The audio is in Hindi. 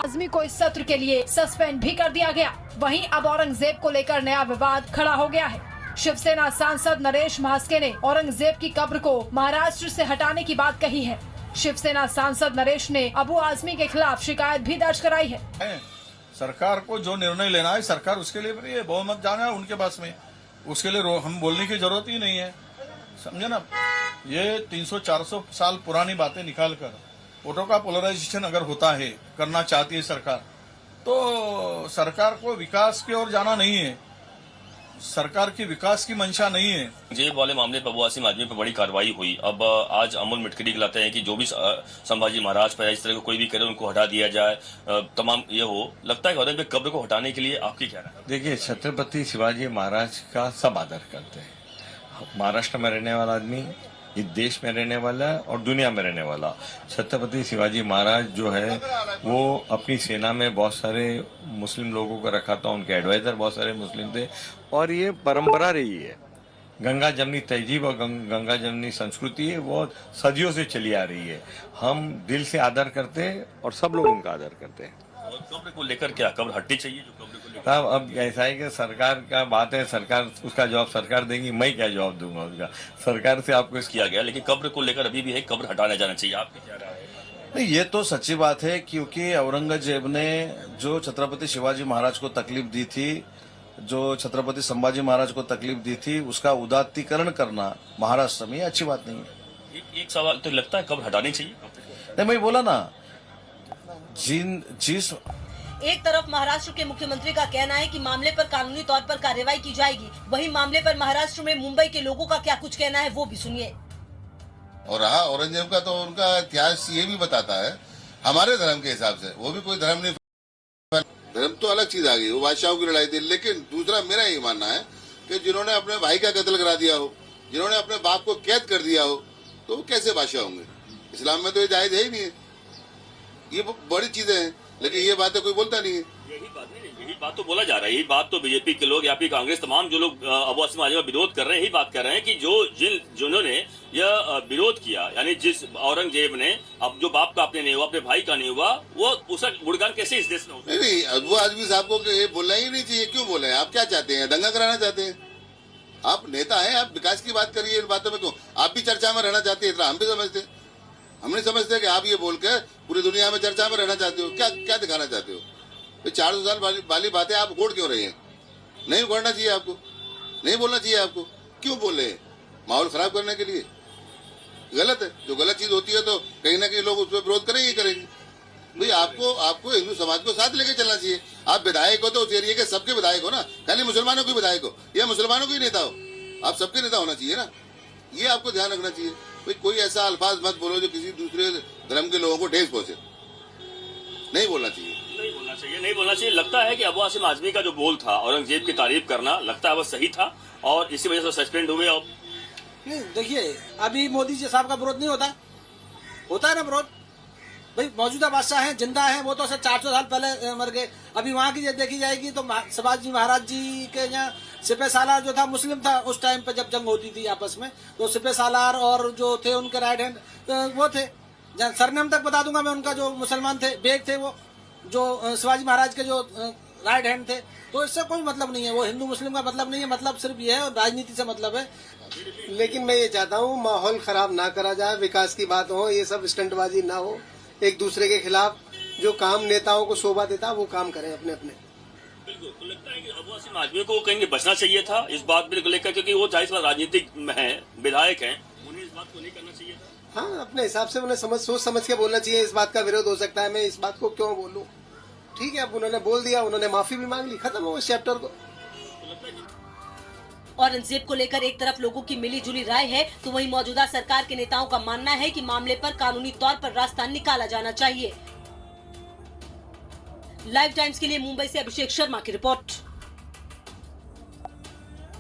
आजमी को इस सत्र के लिए सस्पेंड भी कर दिया गया। वहीं अब औरंगजेब को लेकर नया विवाद खड़ा हो गया है। शिवसेना सांसद नरेश म्हास्के ने औरंगजेब की कब्र को महाराष्ट्र से हटाने की बात कही है। शिवसेना सांसद नरेश ने अबू आजमी के खिलाफ शिकायत भी दर्ज कराई है। सरकार को जो निर्णय लेना है सरकार उसके लिए फ्री है, बहुमत जाना है उनके पास में, उसके लिए हम बोलने की जरूरत ही नहीं है। समझे ना, ये 300-400 साल पुरानी बातें निकालकर वोटों का पोलराइजेशन अगर होता है, करना चाहती है सरकार, तो सरकार को विकास की ओर जाना नहीं है, सरकार की विकास की मंशा नहीं है। जेब वाले मामले पर अबू आसिम आजमी पर बड़ी कार्रवाई हुई। अब आज अमूल मिटकरी गिलाते हैं कि जो भी संभाजी महाराज पर इस तरह का कोई भी करे उनको हटा दिया जाए, तमाम ये हो। लगता है कि औरंगजेब कब्र को हटाने के लिए आपकी क्या राय? देखिए, छत्रपति शिवाजी महाराज का सब आदर करते हैं। महाराष्ट्र में रहने वाला आदमी, इस देश में रहने वाला और दुनिया में रहने वाला, छत्रपति शिवाजी महाराज जो है वो अपनी सेना में बहुत सारे मुस्लिम लोगों को रखा था, उनके एडवाइजर बहुत सारे मुस्लिम थे और ये परंपरा रही है। गंगा जमनी तहजीब और गंगा जमनी संस्कृति है, वो सदियों से चली आ रही है। हम दिल से आदर करते हैं और सब लोग उनका आदर करते हैं। कब्र को लेकर क्या कब्र हटनी चाहिए? जो कब्र को लेकर अब ऐसा है कि सरकार का बात है, सरकार उसका जवाब सरकार देगी, मैं क्या जवाब दूंगा उसका? सरकार से आपको किया गया, लेकिन कब्र को लेकर अभी भी है कब्र हटाया जाना चाहिए, आपकी क्या राय है? नहीं, ये तो सच्ची बात है, क्योंकि औरंगजेब ने जो छत्रपति शिवाजी महाराज को तकलीफ दी थी, जो छत्रपति संभाजी महाराज को तकलीफ दी थी, उसका उदात्तीकरण करना महाराष्ट्र में अच्छी बात नहीं है। एक सवाल तो लगता है कब्र हटानी चाहिए। नहीं, मैं बोला ना, जिस एक तरफ महाराष्ट्र के मुख्यमंत्री का कहना है कि मामले पर कानूनी तौर पर कार्रवाई की जाएगी, वहीं मामले पर महाराष्ट्र में मुंबई के लोगों का क्या कुछ कहना है वो भी सुनिए। और रहा औरंगजेब का, तो उनका इतिहास ये भी बताता है हमारे धर्म के हिसाब से, वो भी कोई धर्म नहीं, धर्म तो अलग चीज आ गई, वो बादशाहों की लड़ाई थी। लेकिन दूसरा मेरा ये मानना है कि जिन्होंने अपने भाई का कत्ल करा दिया हो, जिन्होंने अपने बाप को कैद कर दिया हो, तो वो कैसे बादशाह होंगे? इस्लाम में तो ये जायज है ही नहीं है। ये बड़ी चीजें हैं, लेकिन ये बातें कोई बोलता नहीं है। यही बात तो बोला जा रहा है, यही बात तो बीजेपी के लोग या फिर कांग्रेस, तमाम जो लोग अबू आसिम आजमी का विरोध कर रहे हैं, यही बात कर रहे हैं कि जिन्होंने यह विरोध किया, यानी जिस औरंगजेब ने अब जो बाप का अपने नहीं हुआ, अपने भाई का नहीं हुआ, वो उसका गुणगान कैसे इस देश में होता है? नहीं, अबू आजमी साहब को ये बोलना ही नहीं चाहिए। क्यों बोले? आप क्या चाहते हैं? दंगा कराना चाहते हैं? आप नेता हैं, आप विकास की बात करिए, इन बातों में क्यों? आप भी चर्चा में रहना चाहते हैं, इतना हम भी समझते हैं। हम नहीं समझते कि आप ये बोलकर पूरी दुनिया में चर्चा में रहना चाहते हो। क्या क्या दिखाना चाहते हो? 400 साल वाली बातें आप उगोड़ क्यों रहे हैं? नहीं उगोड़ना चाहिए आपको, नहीं बोलना चाहिए आपको। क्यों बोले? माहौल खराब करने के लिए? गलत है। जो गलत चीज होती है तो कहीं ना कहीं लोग उस पर विरोध करेंगे। भाई आपको हिंदू समाज को साथ लेके चलना चाहिए। आप विधायक हो तो उस एरिया के सबके विधायक हो ना, खाली मुसलमानों के विधायक हो या मुसलमानों के नेता हो, आप सबके नेता होना चाहिए ना। ये आपको ध्यान रखना चाहिए। भाई कोई ऐसा अल्फाज मत बोलो जो किसी दूसरे धर्म के लोगों को ठेस पहुंचे। नहीं बोलना चाहिए, नहीं बोलना चाहिए। लगता है कि अबू आसिम आजमी का जो बोल था औरंगजेब की तारीफ करना, लगता है वो सही था और इसी वजह से सस्पेंड हुए। अब नहीं, देखिए, अभी मोदी जी साहब का विरोध नहीं होता है ना विरोध। भाई मौजूदा बादशाह हैं, जिंदा हैं, वो तो 400 साल पहले मर गए। अभी वहाँ की देखी जाएगी तो शिवाजी महाराज जी के यहाँ सिपह सालार जो था मुस्लिम था उस टाइम पे, जब जंग होती थी आपस में, तो सिपह सालार और जो थे उनके राइट हैंड वो थे, सरनेम तक बता दूंगा मैं उनका, जो मुसलमान थे, बेग थे, वो जो शिवाजी महाराज के जो राइट हैंड थे। तो इससे कोई मतलब नहीं है, वो हिंदू मुस्लिम का मतलब नहीं है, मतलब सिर्फ ये है, राजनीति से मतलब है। लेकिन मैं ये चाहता हूँ माहौल खराब ना करा जाए, विकास की बात हो, ये सब स्टंटबाजी ना हो, एक दूसरे के खिलाफ जो काम नेताओं को शोभा देता वो काम करें अपने अपने। बिल्कुल, तो लगता है कि अबू आसिम आजमी को कहीं बचना चाहिए था इस बात को लेकर, क्योंकि वो जाहिर बात राजनीतिक है, विधायक हैं, उन्हें इस बात को नहीं करना चाहिए था। हाँ, अपने हिसाब से उन्हें सोच समझ के बोलना चाहिए। इस बात का विरोध हो सकता है, मैं इस बात को क्यों बोलूं? ठीक है, अब उन्होंने बोल दिया, उन्होंने माफी भी मांग ली, खत्म हो इस चैप्टर को। औरंगजेब को लेकर एक तरफ लोगों की मिली जुली राय है, तो वहीं मौजूदा सरकार के नेताओं का मानना है कि मामले पर कानूनी तौर पर रास्ता निकाला जाना चाहिए। लाइव टाइम्स के लिए मुंबई से अभिषेक शर्मा की रिपोर्ट।